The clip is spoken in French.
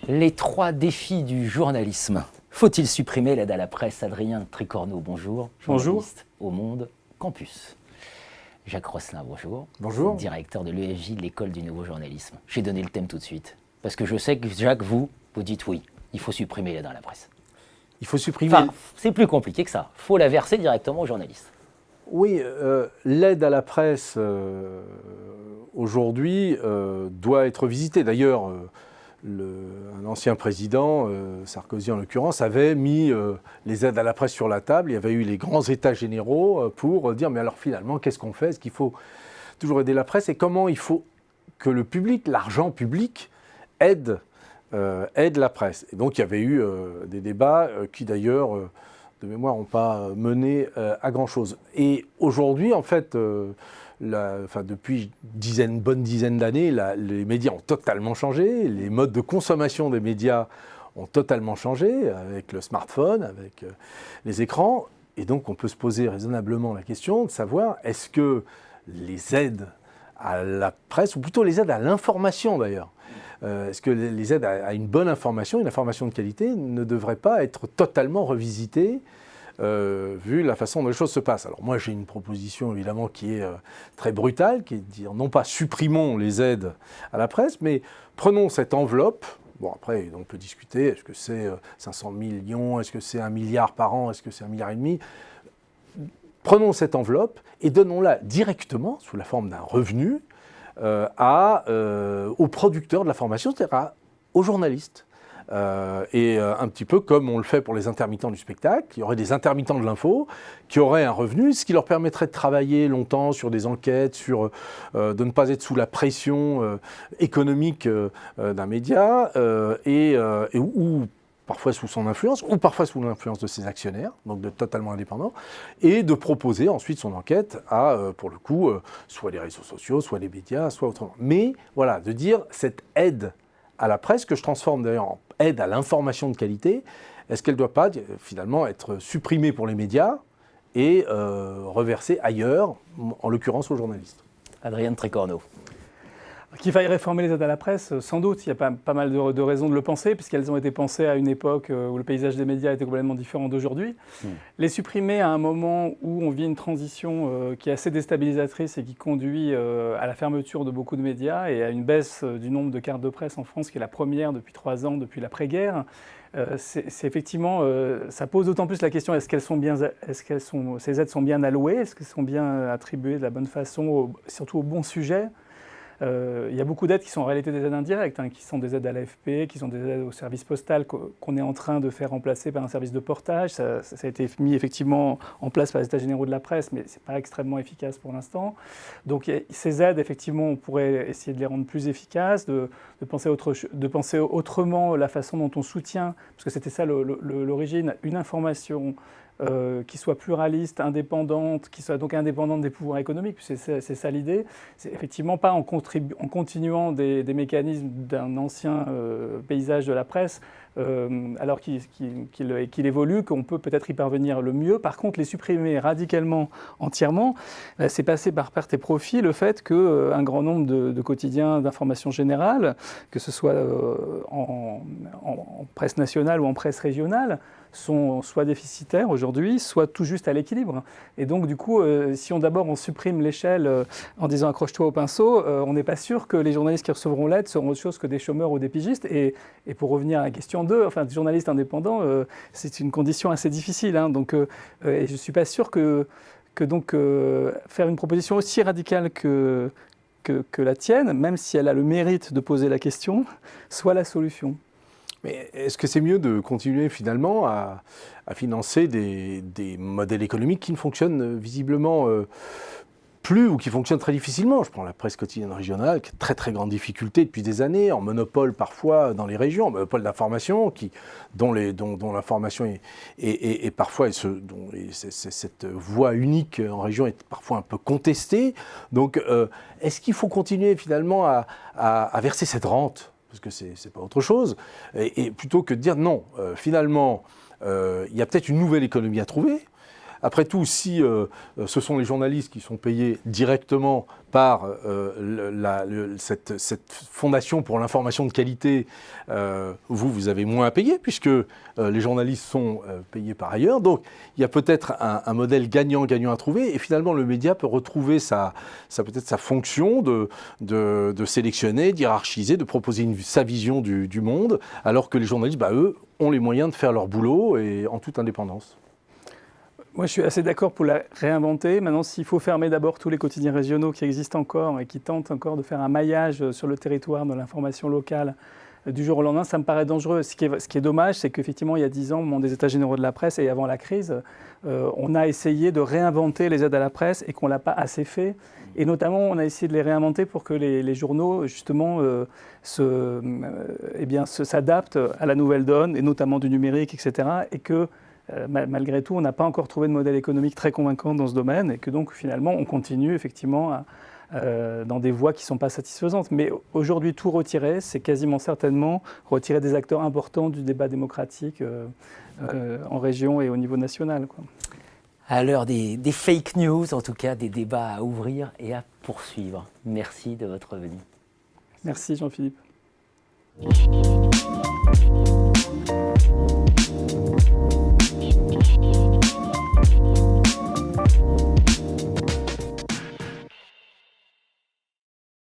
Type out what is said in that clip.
Les 3 défis du journalisme. Faut-il supprimer l'aide à la presse? Adrien Tricorneau, bonjour. Journaliste au Monde Campus. Jacques Rosselin, bonjour. Bonjour. Directeur de l'EFJ, l'école du nouveau journalisme. J'ai donné le thème tout de suite. Parce que je sais que, Jacques, vous dites oui, il faut supprimer l'aide à la presse. Il faut supprimer... Enfin, c'est plus compliqué que ça. Il faut la verser directement aux journalistes. Oui, l'aide à la presse, aujourd'hui, doit être visitée. D'ailleurs, un ancien président, Sarkozy en l'occurrence, avait mis les aides à la presse sur la table. Il y avait eu les grands états généraux pour dire, mais alors finalement, qu'est-ce qu'on fait? Est-ce qu'il faut toujours aider la presse? Et comment il faut que le public, l'argent public, aide la presse? Et donc il y avait eu des débats qui d'ailleurs, de mémoire, n'ont pas mené à grand-chose. Et aujourd'hui, en fait, depuis une bonne dizaine d'années, les médias ont totalement changé, les modes de consommation des médias ont totalement changé, avec le smartphone, avec les écrans. Et donc on peut se poser raisonnablement la question de savoir, est-ce que les aides à la presse, ou plutôt les aides à l'information d'ailleurs, est-ce que les aides à une bonne information, une information de qualité, ne devraient pas être totalement revisitées vu la façon dont les choses se passent? Alors moi j'ai une proposition évidemment qui est très brutale, qui est de dire non pas supprimons les aides à la presse, mais prenons cette enveloppe. Bon après on peut discuter, est-ce que c'est 500 millions, est-ce que c'est 1 milliard par an, est-ce que c'est 1,5 milliard? Prenons cette enveloppe et donnons-la directement sous la forme d'un revenu aux producteurs de l'information, c'est-à-dire aux journalistes. Et un petit peu comme on le fait pour les intermittents du spectacle, il y aurait des intermittents de l'info qui auraient un revenu, ce qui leur permettrait de travailler longtemps sur des enquêtes, de ne pas être sous la pression économique d'un média, ou parfois sous son influence, ou parfois sous l'influence de ses actionnaires, donc de totalement indépendants, et de proposer ensuite son enquête à, pour le coup, soit les réseaux sociaux, soit les médias, soit autrement. Mais voilà, de dire cette aide à la presse, que je transforme d'ailleurs en aide à l'information de qualité, est-ce qu'elle ne doit pas finalement être supprimée pour les médias et reversée ailleurs, en l'occurrence aux journalistes? Adrien Tricorneau. Qu'il faille réformer les aides à la presse, sans doute. Il y a pas mal de raisons de le penser, puisqu'elles ont été pensées à une époque où le paysage des médias était complètement différent d'aujourd'hui. Les supprimer à un moment où on vit une transition qui est assez déstabilisatrice et qui conduit à la fermeture de beaucoup de médias et à une baisse du nombre de cartes de presse en France, qui est la première depuis 3 ans, depuis l'après-guerre. C'est effectivement, ça pose d'autant plus la question, ces aides sont bien allouées, est-ce qu'elles sont bien attribuées de la bonne façon, surtout aux bons sujets? Il y a beaucoup d'aides qui sont en réalité des aides indirectes, qui sont des aides à l'AFP, qui sont des aides au service postal qu'on est en train de faire remplacer par un service de portage. Ça a été mis effectivement en place par les États généraux de la presse, mais ce n'est pas extrêmement efficace pour l'instant. Donc ces aides, effectivement, on pourrait essayer de les rendre plus efficaces, de penser autrement la façon dont on soutient, parce que c'était ça l'origine, une information qui soit pluraliste, indépendante, qui soit donc indépendante des pouvoirs économiques, c'est ça l'idée. C'est effectivement pas en continuant des mécanismes d'un ancien paysage de la presse, alors qu'il évolue, qu'on peut peut-être y parvenir le mieux. Par contre, les supprimer radicalement, entièrement, c'est passer par perte et profit le fait qu'un grand nombre de quotidiens d'information générale, que ce soit en presse nationale ou en presse régionale, sont soit déficitaires aujourd'hui, soit tout juste à l'équilibre. Et donc, du coup, si on supprime l'échelle en disant « accroche-toi au pinceau », on n'est pas sûr que les journalistes qui recevront l'aide seront autre chose que des chômeurs ou des pigistes. Et pour revenir à la question 2, des journalistes indépendants, c'est une condition assez difficile. Donc, et je ne suis pas sûr que faire une proposition aussi radicale que la tienne, même si elle a le mérite de poser la question, soit la solution. Mais est-ce que c'est mieux de continuer finalement à financer des modèles économiques qui ne fonctionnent visiblement plus ou qui fonctionnent très difficilement? Je prends la presse quotidienne régionale qui a très très grande difficulté depuis des années, en monopole parfois dans les régions, en monopole d'information, dont l'information est parfois, cette voie unique en région est parfois un peu contestée. Donc est-ce qu'il faut continuer finalement à verser cette rente? parce que c'est pas autre chose, et plutôt que de dire non, finalement, il y a peut-être une nouvelle économie à trouver. Après tout, si ce sont les journalistes qui sont payés directement par cette fondation pour l'information de qualité, vous avez moins à payer puisque les journalistes sont payés par ailleurs. Donc il y a peut-être un modèle gagnant-gagnant à trouver et finalement le média peut retrouver peut-être sa fonction de sélectionner, d'hiérarchiser, de proposer sa vision du monde, alors que les journalistes, eux, ont les moyens de faire leur boulot et en toute indépendance. Moi, je suis assez d'accord pour la réinventer. Maintenant, s'il faut fermer d'abord tous les quotidiens régionaux qui existent encore et qui tentent encore de faire un maillage sur le territoire de l'information locale du jour au lendemain, ça me paraît dangereux. Ce qui est dommage, c'est qu'effectivement, il y a 10 ans, au moment des États généraux de la presse et avant la crise, on a essayé de réinventer les aides à la presse et qu'on ne l'a pas assez fait. Et notamment, on a essayé de les réinventer pour que les journaux, justement, s'adaptent à la nouvelle donne, et notamment du numérique, etc. Et que malgré tout, on n'a pas encore trouvé de modèle économique très convaincant dans ce domaine et que donc finalement on continue effectivement dans des voies qui ne sont pas satisfaisantes. Mais aujourd'hui, tout retirer, c'est quasiment certainement retirer des acteurs importants du débat démocratique en région et au niveau national, quoi. À l'heure des fake news, en tout cas des débats à ouvrir et à poursuivre. Merci de votre venue. Merci Jean-Philippe.